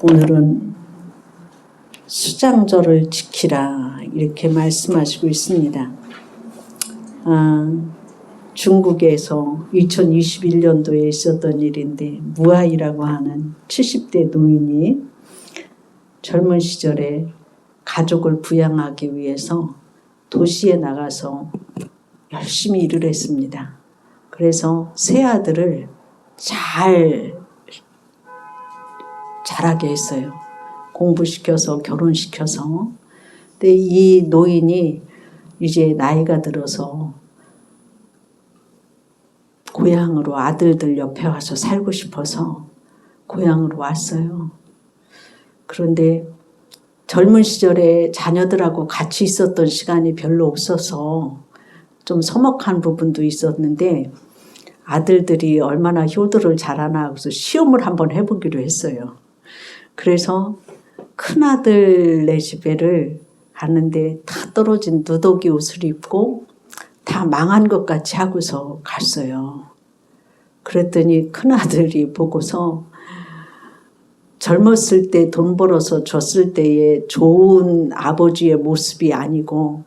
오늘은 수장절을 지키라 이렇게 말씀하시고 있습니다. 중국에서 2021년도에 있었던 일인데 무아이라고 하는 70대 노인이 젊은 시절에 가족을 부양하기 위해서 도시에 나가서 열심히 일을 했습니다. 그래서 세 아들을 잘하게 했어요. 공부시켜서 결혼시켜서. 근데 이 노인이 이제 나이가 들어서 고향으로 아들들 옆에 와서 살고 싶어서 고향으로 왔어요. 그런데 젊은 시절에 자녀들하고 같이 있었던 시간이 별로 없어서 좀 서먹한 부분도 있었는데 아들들이 얼마나 효도를 잘하나 그래서 시험을 한번 해보기로 했어요. 그래서 큰아들네 집에를 갔는데 다 떨어진 누더기 옷을 입고 다 망한 것 같이 하고서 갔어요. 그랬더니 큰아들이 보고서 젊었을 때 돈 벌어서 줬을 때의 좋은 아버지의 모습이 아니고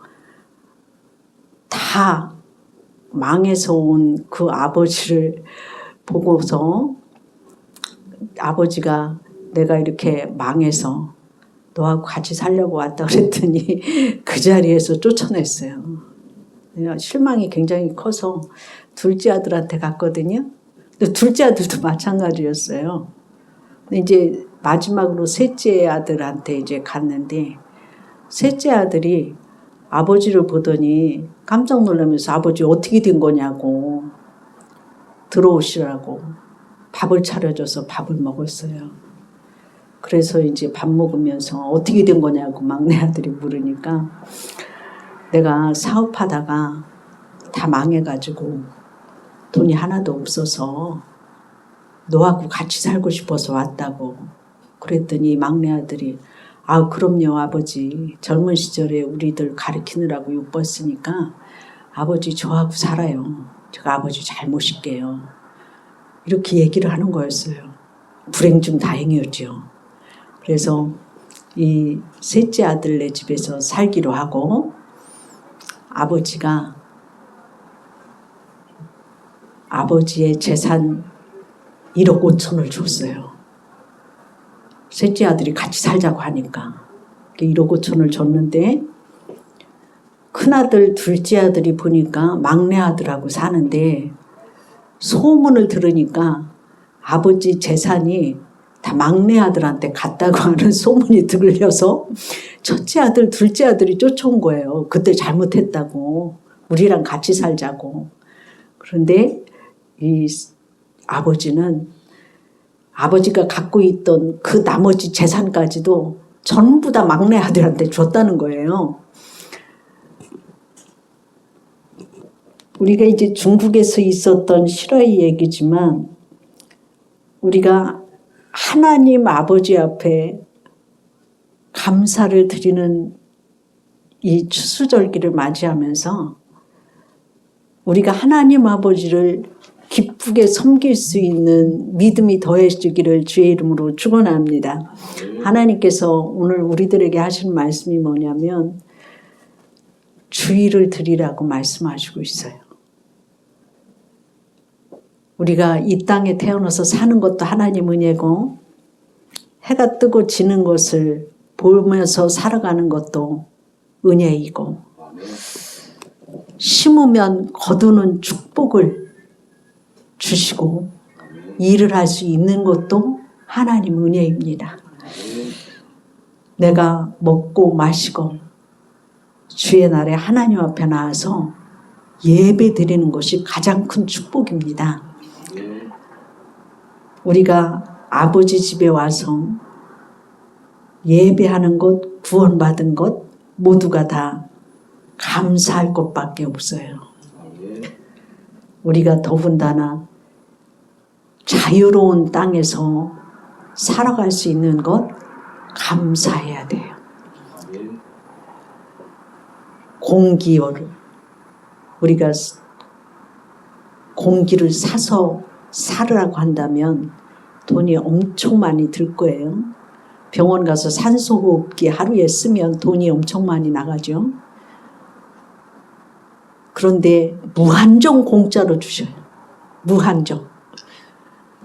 다 망해서 온 그 아버지를 보고서 아버지가 내가 이렇게 망해서 너하고 같이 살려고 왔다 그랬더니 그 자리에서 쫓아냈어요. 실망이 굉장히 커서 둘째 아들한테 갔거든요. 근데 둘째 아들도 마찬가지였어요. 근데 이제 마지막으로 셋째 아들한테 이제 갔는데 셋째 아들이 아버지를 보더니 깜짝 놀라면서 아버지 어떻게 된 거냐고 들어오시라고 밥을 차려줘서 밥을 먹었어요. 그래서 이제 밥 먹으면서 어떻게 된 거냐고 막내 아들이 물으니까 내가 사업하다가 다 망해가지고 돈이 하나도 없어서 너하고 같이 살고 싶어서 왔다고. 그랬더니 막내 아들이 그럼요 아버지 젊은 시절에 우리들 가르치느라고 욕봤으니까 아버지 저하고 살아요. 제가 아버지 잘 모실게요. 이렇게 얘기를 하는 거였어요. 불행 중 다행이었죠. 그래서 이 셋째 아들네 집에서 살기로 하고 아버지가 아버지의 재산 1억 5천을 줬어요. 셋째 아들이 같이 살자고 하니까 1억 5천을 줬는데 큰아들 둘째 아들이 보니까 막내 아들하고 사는데 소문을 들으니까 아버지 재산이 다 막내 아들한테 갔다고 하는 소문이 들려서 첫째 아들 둘째 아들이 쫓아온 거예요. 그때 잘못했다고 우리랑 같이 살자고. 그런데 이 아버지는 아버지가 갖고 있던 그 나머지 재산까지도 전부 다 막내 아들한테 줬다는 거예요. 우리가 이제 중국에서 있었던 실화의 얘기지만 우리가 하나님 아버지 앞에 감사를 드리는 이 추수절기를 맞이하면서 우리가 하나님 아버지를 기쁘게 섬길 수 있는 믿음이 더해지기를 주의 이름으로 축원합니다. 하나님께서 오늘 우리들에게 하시는 말씀이 뭐냐면 주의를 드리라고 말씀하시고 있어요. 우리가 이 땅에 태어나서 사는 것도 하나님 은혜고 해가 뜨고 지는 것을 보면서 살아가는 것도 은혜이고 심으면 거두는 축복을 주시고 일을 할 수 있는 것도 하나님 은혜입니다. 내가 먹고 마시고 주의 날에 하나님 앞에 나와서 예배 드리는 것이 가장 큰 축복입니다. 우리가 아버지 집에 와서 예배하는 것, 구원받은 것 모두가 다 감사할 것밖에 없어요. 우리가 더군다나 자유로운 땅에서 살아갈 수 있는 것 감사해야 돼요. 공기를 우리가 공기를 사서 살으라고 한다면 돈이 엄청 많이 들 거예요. 병원 가서 산소호흡기 하루에 쓰면 돈이 엄청 많이 나가죠. 그런데 무한정 공짜로 주셔요. 무한정.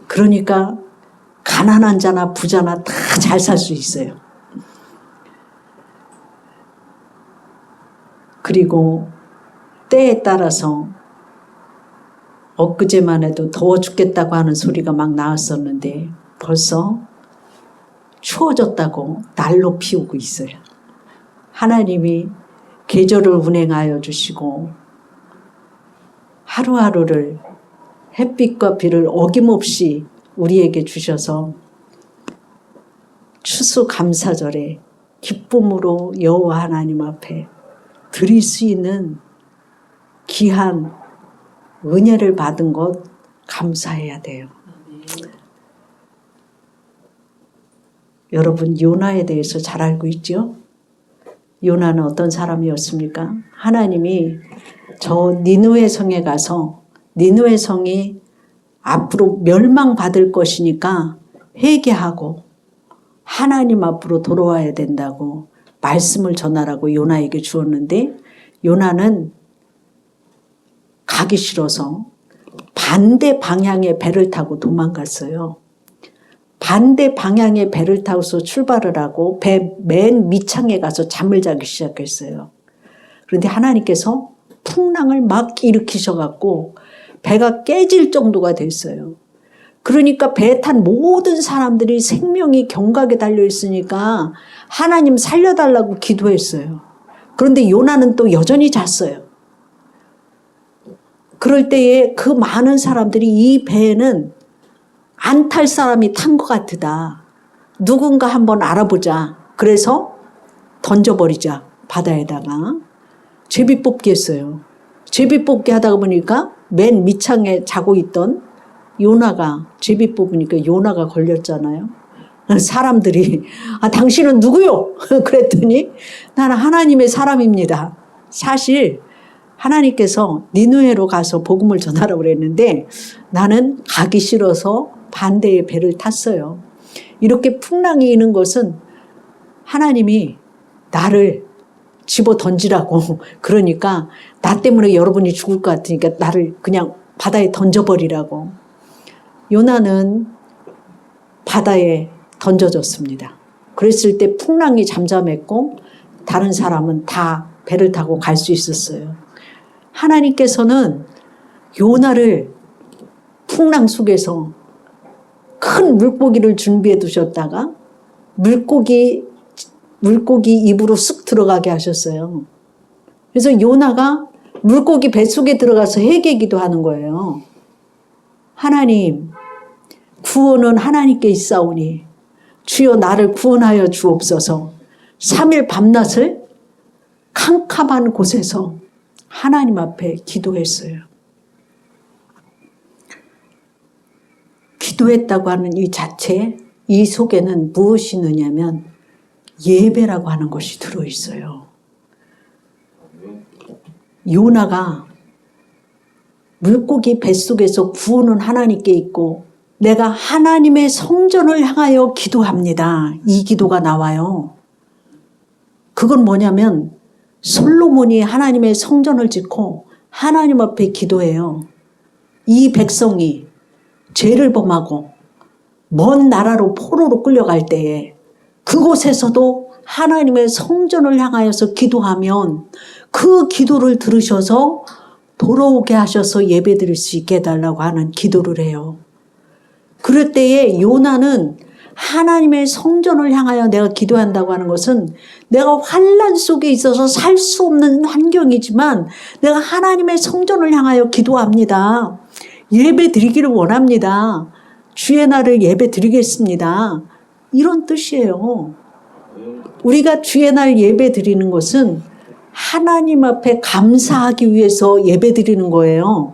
그러니까 가난한 자나 부자나 다 잘 살 수 있어요. 그리고 때에 따라서 엊그제만 해도 더워 죽겠다고 하는 소리가 막 나왔었는데 벌써 추워졌다고 날로 피우고 있어요. 하나님이 계절을 운행하여 주시고 하루하루를 햇빛과 비를 어김없이 우리에게 주셔서 추수감사절에 기쁨으로 여호와 하나님 앞에 드릴 수 있는 귀한 은혜를 받은 것 감사해야 돼요. 여러분 요나에 대해서 잘 알고 있죠? 요나는 어떤 사람이었습니까? 하나님이 저 니느웨 성에 가서 니느웨 성이 앞으로 멸망받을 것이니까 회개하고 하나님 앞으로 돌아와야 된다고 말씀을 전하라고 요나에게 주었는데 요나는 가기 싫어서 반대 방향의 배를 타고 도망갔어요. 반대 방향의 배를 타고서 출발을 하고 배 맨 밑창에 가서 잠을 자기 시작했어요. 그런데 하나님께서 풍랑을 막 일으키셔갖고 배가 깨질 정도가 됐어요. 그러니까 배에 탄 모든 사람들이 생명이 경각에 달려있으니까 하나님 살려달라고 기도했어요. 그런데 요나는 또 여전히 잤어요. 그럴 때에 그 많은 사람들이 이 배에는 안 탈 사람이 탄 것 같으다. 누군가 한번 알아보자. 그래서 던져버리자. 바다에다가. 제비뽑기 했어요. 제비뽑기 하다가 보니까 맨 밑창에 자고 있던 요나가 제비 뽑으니까 요나가 걸렸잖아요. 사람들이 당신은 누구요? 그랬더니 나는 하나님의 사람입니다. 사실 하나님께서 니느웨로 가서 복음을 전하라고 그랬는데 나는 가기 싫어서 반대의 배를 탔어요. 이렇게 풍랑이 있는 것은 하나님이 나를 집어 던지라고 그러니까 나 때문에 여러분이 죽을 것 같으니까 나를 그냥 바다에 던져버리라고. 요나는 바다에 던져졌습니다. 그랬을 때 풍랑이 잠잠했고 다른 사람은 다 배를 타고 갈 수 있었어요. 하나님께서는 요나를 풍랑 속에서 큰 물고기를 준비해 두셨다가 물고기 입으로 쑥 들어가게 하셨어요. 그래서 요나가 물고기 뱃속에 들어가서 회개기도 하는 거예요. 하나님, 구원은 하나님께 있사오니 주여 나를 구원하여 주옵소서. 3일 밤낮을 캄캄한 곳에서 하나님 앞에 기도했어요. 기도했다고 하는 이 자체, 이 속에는 무엇이 있느냐면 예배라고 하는 것이 들어있어요. 요나가 물고기 뱃속에서 구원은 하나님께 있고 내가 하나님의 성전을 향하여 기도합니다. 이 기도가 나와요. 그건 뭐냐면 솔로몬이 하나님의 성전을 짓고 하나님 앞에 기도해요. 이 백성이 죄를 범하고 먼 나라로 포로로 끌려갈 때에 그곳에서도 하나님의 성전을 향하여서 기도하면 그 기도를 들으셔서 돌아오게 하셔서 예배드릴 수 있게 해달라고 하는 기도를 해요. 그럴 때에 요나는 하나님의 성전을 향하여 내가 기도한다고 하는 것은 내가 환난 속에 있어서 살 수 없는 환경이지만 내가 하나님의 성전을 향하여 기도합니다. 예배 드리기를 원합니다. 주의 날을 예배 드리겠습니다. 이런 뜻이에요. 우리가 주의 날 예배 드리는 것은 하나님 앞에 감사하기 위해서 예배 드리는 거예요.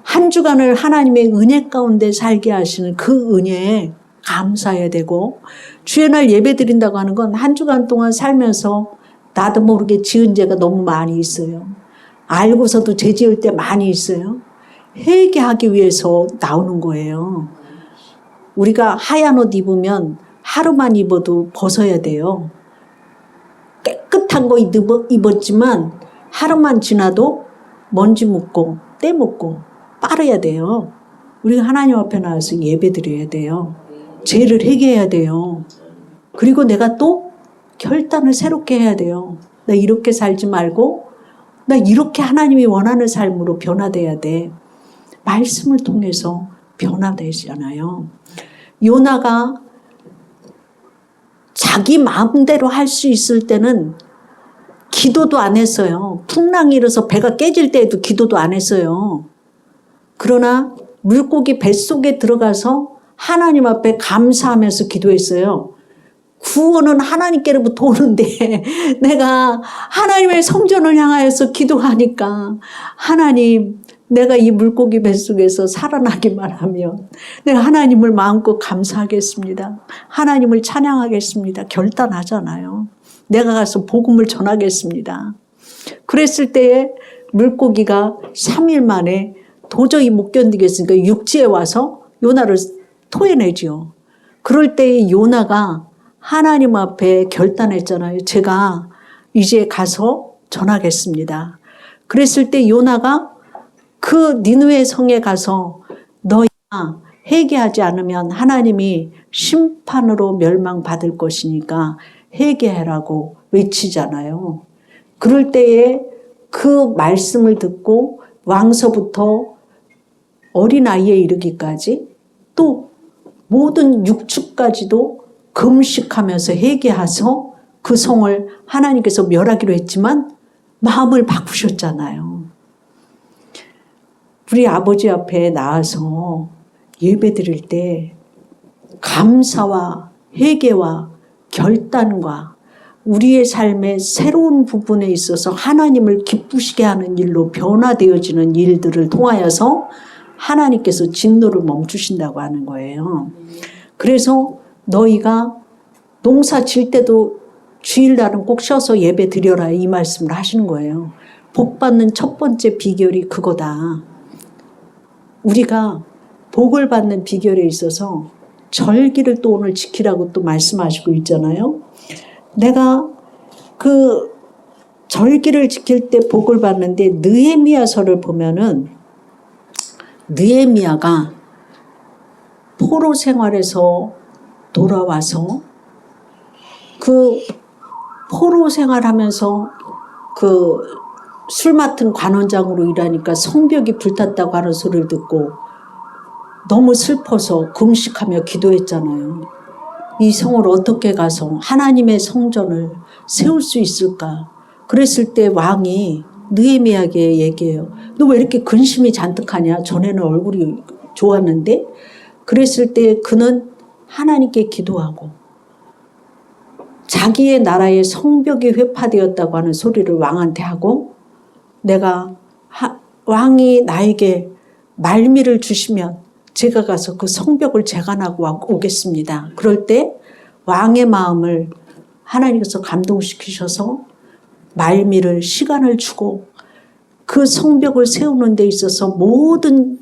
한 주간을 하나님의 은혜 가운데 살게 하시는 그 은혜에 감사해야 되고 주의 날 예배 드린다고 하는 건 한 주간 동안 살면서 나도 모르게 지은 죄가 너무 많이 있어요. 알고서도 죄 지을 때 많이 있어요. 회개하기 위해서 나오는 거예요. 우리가 하얀 옷 입으면 하루만 입어도 벗어야 돼요. 깨끗한 거 입었지만 하루만 지나도 먼지 묻고 때 묻고 빨아야 돼요. 우리가 하나님 앞에 나와서 예배 드려야 돼요. 죄를 회개해야 돼요. 그리고 내가 또 결단을 새롭게 해야 돼요. 나 이렇게 살지 말고 나 이렇게 하나님이 원하는 삶으로 변화돼야 돼. 말씀을 통해서 변화되잖아요. 요나가 자기 마음대로 할 수 있을 때는 기도도 안 했어요. 풍랑이 일어서 배가 깨질 때에도 기도도 안 했어요. 그러나 물고기 뱃속에 들어가서 하나님 앞에 감사하면서 기도했어요. 구원은 하나님께로부터 오는데 내가 하나님의 성전을 향하여서 기도하니까 하나님, 내가 이 물고기 뱃속에서 살아나기만 하면 내가 하나님을 마음껏 감사하겠습니다. 하나님을 찬양하겠습니다. 결단하잖아요. 내가 가서 복음을 전하겠습니다. 그랬을 때에 물고기가 3일 만에 도저히 못 견디겠으니까 육지에 와서 요나를 토해내죠. 그럴 때에 요나가 하나님 앞에 결단했잖아요. 제가 이제 가서 전하겠습니다. 그랬을 때 요나가 그 니느웨 성에 가서 너희가 회개하지 않으면 하나님이 심판으로 멸망받을 것이니까 회개하라고 외치잖아요. 그럴 때에 그 말씀을 듣고 왕서부터 어린아이에 이르기까지 또 모든 육축까지도 금식하면서 회개하서 그 성을 하나님께서 멸하기로 했지만 마음을 바꾸셨잖아요. 우리 아버지 앞에 나와서 예배 드릴 때 감사와 회개와 결단과 우리의 삶의 새로운 부분에 있어서 하나님을 기쁘시게 하는 일로 변화되어지는 일들을 통하여서 하나님께서 진노를 멈추신다고 하는 거예요. 그래서 너희가 농사 질 때도 주일날은 꼭 쉬어서 예배 드려라 이 말씀을 하시는 거예요. 복 받는 첫 번째 비결이 그거다. 우리가 복을 받는 비결에 있어서 절기를 또 오늘 지키라고 또 말씀하시고 있잖아요. 내가 그 절기를 지킬 때 복을 받는데 느헤미야서를 보면은 느헤미야가 포로 생활에서 돌아와서 그 포로 생활하면서 그 술 맡은 관원장으로 일하니까 성벽이 불탔다고 하는 소리를 듣고 너무 슬퍼서 금식하며 기도했잖아요. 이 성을 어떻게 가서 하나님의 성전을 세울 수 있을까? 그랬을 때 왕이 느헤미야에게 얘기해요. 너 왜 이렇게 근심이 잔뜩하냐? 전에는 얼굴이 좋았는데? 그랬을 때 그는 하나님께 기도하고 자기의 나라의 성벽이 회파되었다고 하는 소리를 왕한테 하고 내가 왕이 나에게 말미를 주시면 제가 가서 그 성벽을 재건하고 오겠습니다. 그럴 때 왕의 마음을 하나님께서 감동시키셔서 말미를 시간을 주고 그 성벽을 세우는 데 있어서 모든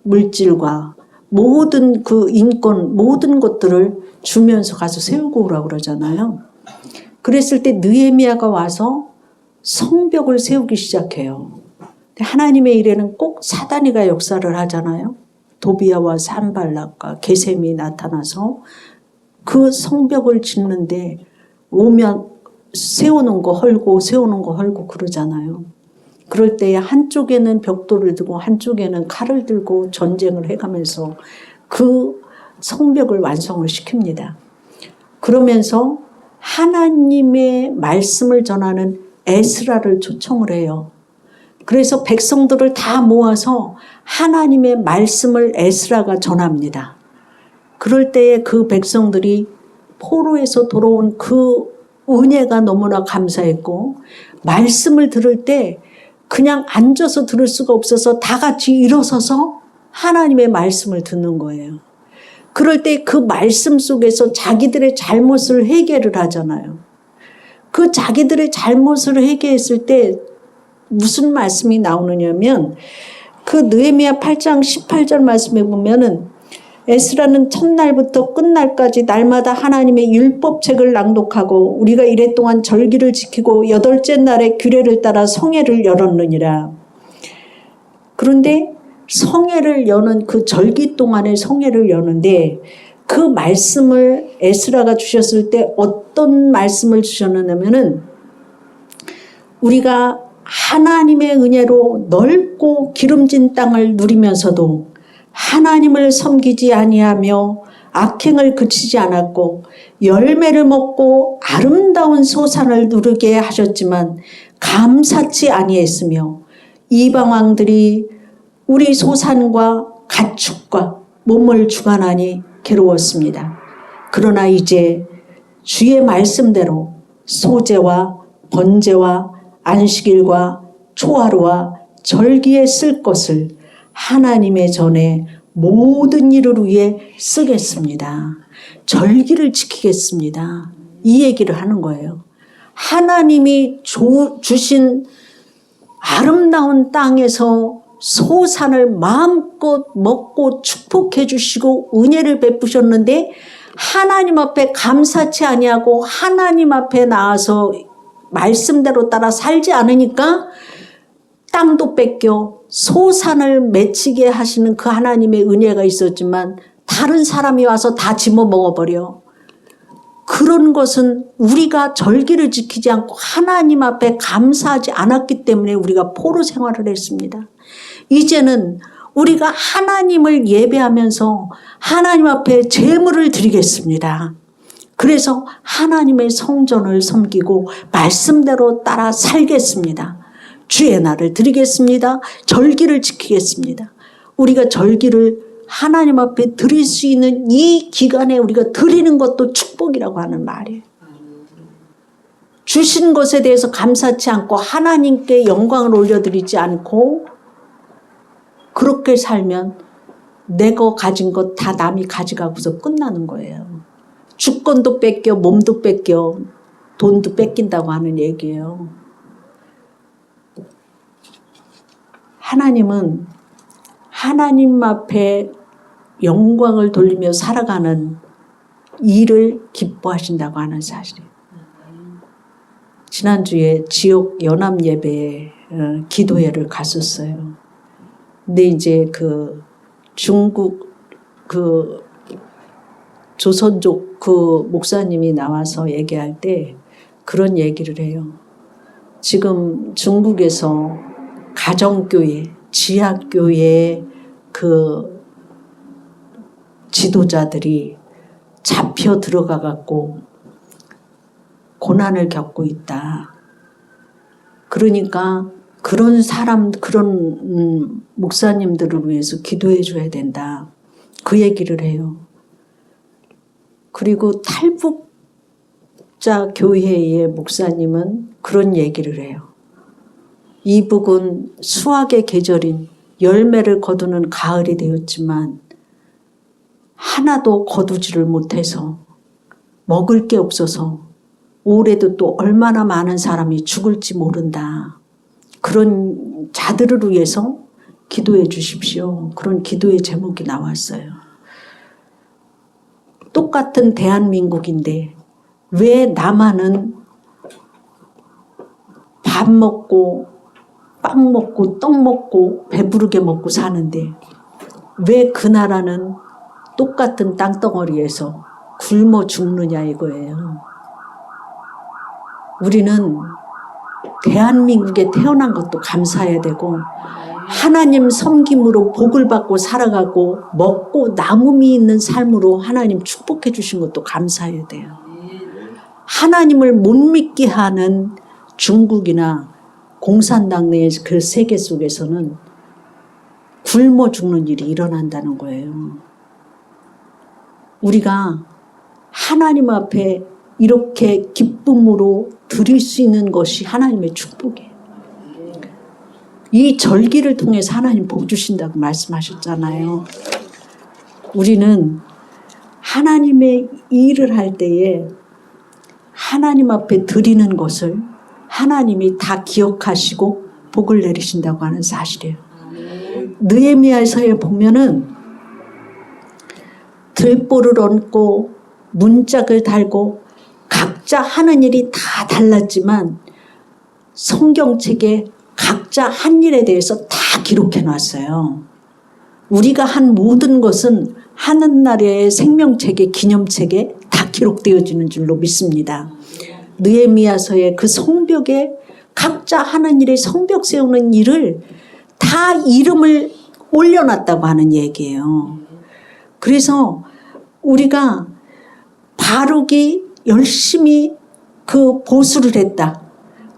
물질과 모든 그 인권 모든 것들을 주면서 가서 세우고 오라고 그러잖아요. 그랬을 때 느헤미야가 와서 성벽을 세우기 시작해요. 하나님의 일에는 꼭 사단이가 역사를 하잖아요. 도비야와 산발락과 게셈이 나타나서 그 성벽을 짓는데 오면 세우는 거 헐고 세우는 거 헐고 그러잖아요. 그럴 때 한쪽에는 벽돌을 들고 한쪽에는 칼을 들고 전쟁을 해가면서 그 성벽을 완성을 시킵니다. 그러면서 하나님의 말씀을 전하는 에스라를 초청을 해요. 그래서 백성들을 다 모아서 하나님의 말씀을 에스라가 전합니다. 그럴 때에 그 백성들이 포로에서 돌아온 그 은혜가 너무나 감사했고 말씀을 들을 때 그냥 앉아서 들을 수가 없어서 다 같이 일어서서 하나님의 말씀을 듣는 거예요. 그럴 때 그 말씀 속에서 자기들의 잘못을 회개를 하잖아요. 그 자기들의 잘못을 회개했을 때 무슨 말씀이 나오느냐면 그 느헤미야 8장 18절 말씀에 보면은 에스라는 첫날부터 끝날까지 날마다 하나님의 율법책을 낭독하고 우리가 이랫동안 절기를 지키고 8째 날에 규례를 따라 성회를 열었느니라. 그런데 성회를 여는 그 절기 동안에 성회를 여는데 그 말씀을 에스라가 주셨을 때 어떤 말씀을 주셨느냐면은 우리가 하나님의 은혜로 넓고 기름진 땅을 누리면서도 하나님을 섬기지 아니하며 악행을 그치지 않았고 열매를 먹고 아름다운 소산을 누르게 하셨지만 감사치 아니했으며 이방 왕들이 우리 소산과 가축과 몸을 주관하니 괴로웠습니다. 그러나 이제 주의 말씀대로 소제와 번제와 안식일과 초하루와 절기에 쓸 것을 하나님의 전에 모든 일을 위해 쓰겠습니다. 절기를 지키겠습니다. 이 얘기를 하는 거예요. 하나님이 주신 아름다운 땅에서 소산을 마음껏 먹고 축복해 주시고 은혜를 베푸셨는데 하나님 앞에 감사치 아니하고 하나님 앞에 나와서 말씀대로 따라 살지 않으니까 땅도 뺏겨 소산을 맺히게 하시는 그 하나님의 은혜가 있었지만 다른 사람이 와서 다 집어 먹어버려. 그런 것은 우리가 절기를 지키지 않고 하나님 앞에 감사하지 않았기 때문에 우리가 포로 생활을 했습니다. 이제는 우리가 하나님을 예배하면서 하나님 앞에 제물을 드리겠습니다. 그래서 하나님의 성전을 섬기고 말씀대로 따라 살겠습니다. 주의 날을 드리겠습니다. 절기를 지키겠습니다. 우리가 절기를 하나님 앞에 드릴 수 있는 이 기간에 우리가 드리는 것도 축복이라고 하는 말이에요. 주신 것에 대해서 감사치 않고 하나님께 영광을 올려드리지 않고 그렇게 살면 내가 가진 것 다 남이 가져가고서 끝나는 거예요. 주권도 뺏겨, 몸도 뺏겨, 돈도 뺏긴다고 하는 얘기예요. 하나님은 하나님 앞에 영광을 돌리며 살아가는 일을 기뻐하신다고 하는 사실이에요. 지난주에 지역 연합 예배에 기도회를 갔었어요. 근데 이제 그 중국 그 조선족 그 목사님이 나와서 얘기할 때 그런 얘기를 해요. 지금 중국에서 가정교회, 지하교회 그 지도자들이 잡혀 들어가 갖고 고난을 겪고 있다. 그러니까 그런 그런 목사님들을 위해서 기도해 줘야 된다. 그 얘기를 해요. 그리고 탈북자 교회의 목사님은 그런 얘기를 해요. 이북은 수확의 계절인 열매를 거두는 가을이 되었지만 하나도 거두지를 못해서 먹을 게 없어서 올해도 또 얼마나 많은 사람이 죽을지 모른다. 그런 자들을 위해서 기도해 주십시오. 그런 기도의 제목이 나왔어요. 똑같은 대한민국인데 왜 남한은 밥 먹고 빵 먹고 떡 먹고 배부르게 먹고 사는데 왜 그 나라는 똑같은 땅덩어리에서 굶어 죽느냐 이거예요. 우리는 대한민국에 태어난 것도 감사해야 되고 하나님 섬김으로 복을 받고 살아가고 먹고 남음이 있는 삶으로 하나님 축복해 주신 것도 감사해야 돼요. 하나님을 못 믿게 하는 중국이나 공산당 내의 그 세계 속에서는 굶어 죽는 일이 일어난다는 거예요. 우리가 하나님 앞에 이렇게 기쁨으로 드릴 수 있는 것이 하나님의 축복이에요. 이 절기를 통해서 하나님 복 주신다고 말씀하셨잖아요. 우리는 하나님의 일을 할 때에 하나님 앞에 드리는 것을 하나님이 다 기억하시고 복을 내리신다고 하는 사실이에요. 느헤미야서에 보면은 들보를 얹고 문짝을 달고 각자 하는 일이 다 달랐지만 성경책에 각자 한 일에 대해서 다 기록해 놨어요. 우리가 한 모든 것은 하늘나라의 생명책에 기념책에 다 기록되어지는 줄로 믿습니다. 느헤미야서의 그 성벽에 각자 하는 일에 성벽 세우는 일을 다 이름을 올려놨다고 하는 얘기예요. 그래서 우리가 바룩이 열심히 그 보수를 했다.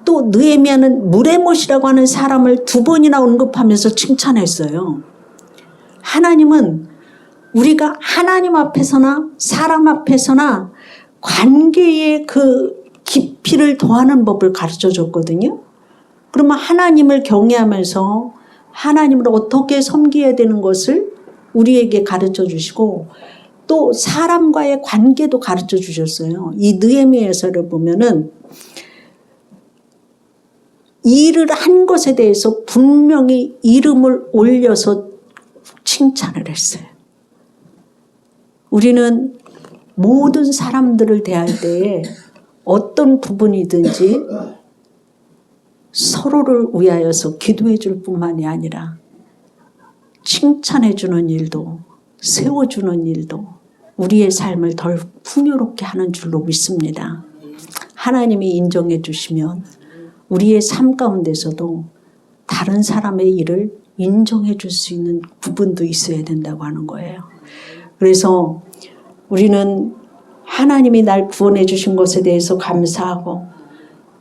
또 느헤미야는 무레못이라고 하는 사람을 2번이나 언급하면서 칭찬했어요. 하나님은 우리가 하나님 앞에서나 사람 앞에서나 관계의 그 깊이를 더하는 법을 가르쳐 줬거든요. 그러면 하나님을 경외하면서 하나님을 어떻게 섬겨야 되는 것을 우리에게 가르쳐 주시고 또 사람과의 관계도 가르쳐 주셨어요. 이 느헤미야서를 보면은 일을 한 것에 대해서 분명히 이름을 올려서 칭찬을 했어요. 우리는 모든 사람들을 대할 때에 어떤 부분이든지 서로를 위하여서 기도해 줄 뿐만이 아니라 칭찬해 주는 일도 세워주는 일도 우리의 삶을 덜 풍요롭게 하는 줄로 믿습니다. 하나님이 인정해 주시면 우리의 삶 가운데서도 다른 사람의 일을 인정해 줄 수 있는 부분도 있어야 된다고 하는 거예요. 그래서 우리는 하나님이 날 구원해 주신 것에 대해서 감사하고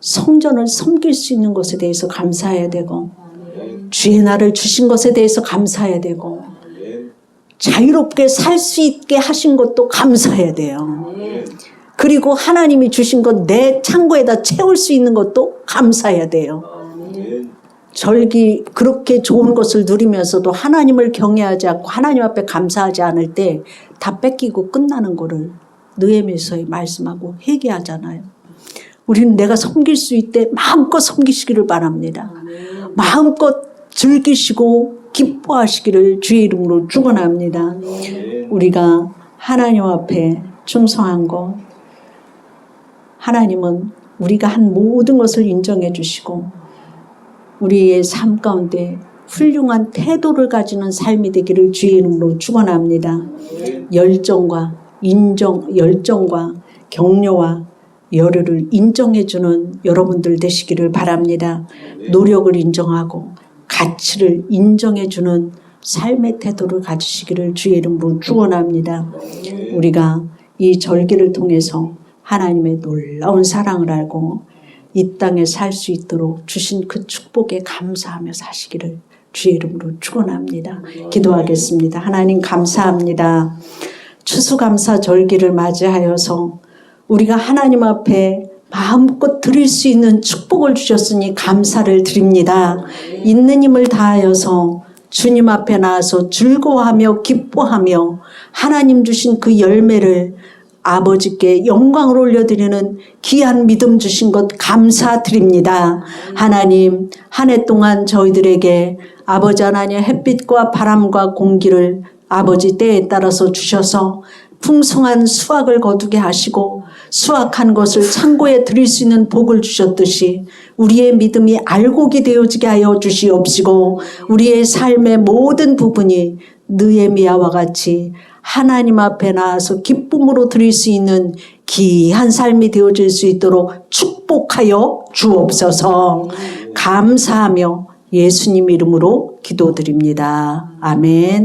성전을 섬길 수 있는 것에 대해서 감사해야 되고 주의 나를 주신 것에 대해서 감사해야 되고 자유롭게 살 수 있게 하신 것도 감사해야 돼요. 그리고 하나님이 주신 것 내 창고에다 채울 수 있는 것도 감사해야 돼요. 절기 그렇게 좋은 것을 누리면서도 하나님을 경외하지 않고 하나님 앞에 감사하지 않을 때 다 뺏기고 끝나는 거를 느헤미야서에 말씀하고 회개하잖아요. 우리는 내가 섬길 수 있대 마음껏 섬기시기를 바랍니다. 마음껏 즐기시고 기뻐하시기를 주의 이름으로 축원합니다. 우리가 하나님 앞에 충성한 것, 하나님은 우리가 한 모든 것을 인정해 주시고 우리의 삶 가운데 훌륭한 태도를 가지는 삶이 되기를 주의 이름으로 축원합니다. 열정과 격려와 열의를 인정해 주는 여러분들 되시기를 바랍니다. 노력을 인정하고 가치를 인정해 주는 삶의 태도를 가지시기를 주의 이름으로 축원합니다. 우리가 이 절기를 통해서 하나님의 놀라운 사랑을 알고 이 땅에 살 수 있도록 주신 그 축복에 감사하며 사시기를 주의 이름으로 축원합니다. 기도하겠습니다. 하나님 감사합니다. 추수감사 절기를 맞이하여서 우리가 하나님 앞에 마음껏 드릴 수 있는 축복을 주셨으니 감사를 드립니다. 있는 힘을 다하여서 주님 앞에 나와서 즐거워하며 기뻐하며 하나님 주신 그 열매를 아버지께 영광을 올려드리는 귀한 믿음 주신 것 감사드립니다. 하나님 한 해 동안 저희들에게 아버지 하나님 햇빛과 바람과 공기를 아버지 때에 따라서 주셔서 풍성한 수확을 거두게 하시고 수확한 것을 창고에 드릴 수 있는 복을 주셨듯이 우리의 믿음이 알곡이 되어지게 하여 주시옵시고 우리의 삶의 모든 부분이 느헤미야와 같이 하나님 앞에 나와서 기쁨으로 드릴 수 있는 귀한 삶이 되어질 수 있도록 축복하여 주옵소서. 감사하며 예수님 이름으로 기도드립니다. 아멘.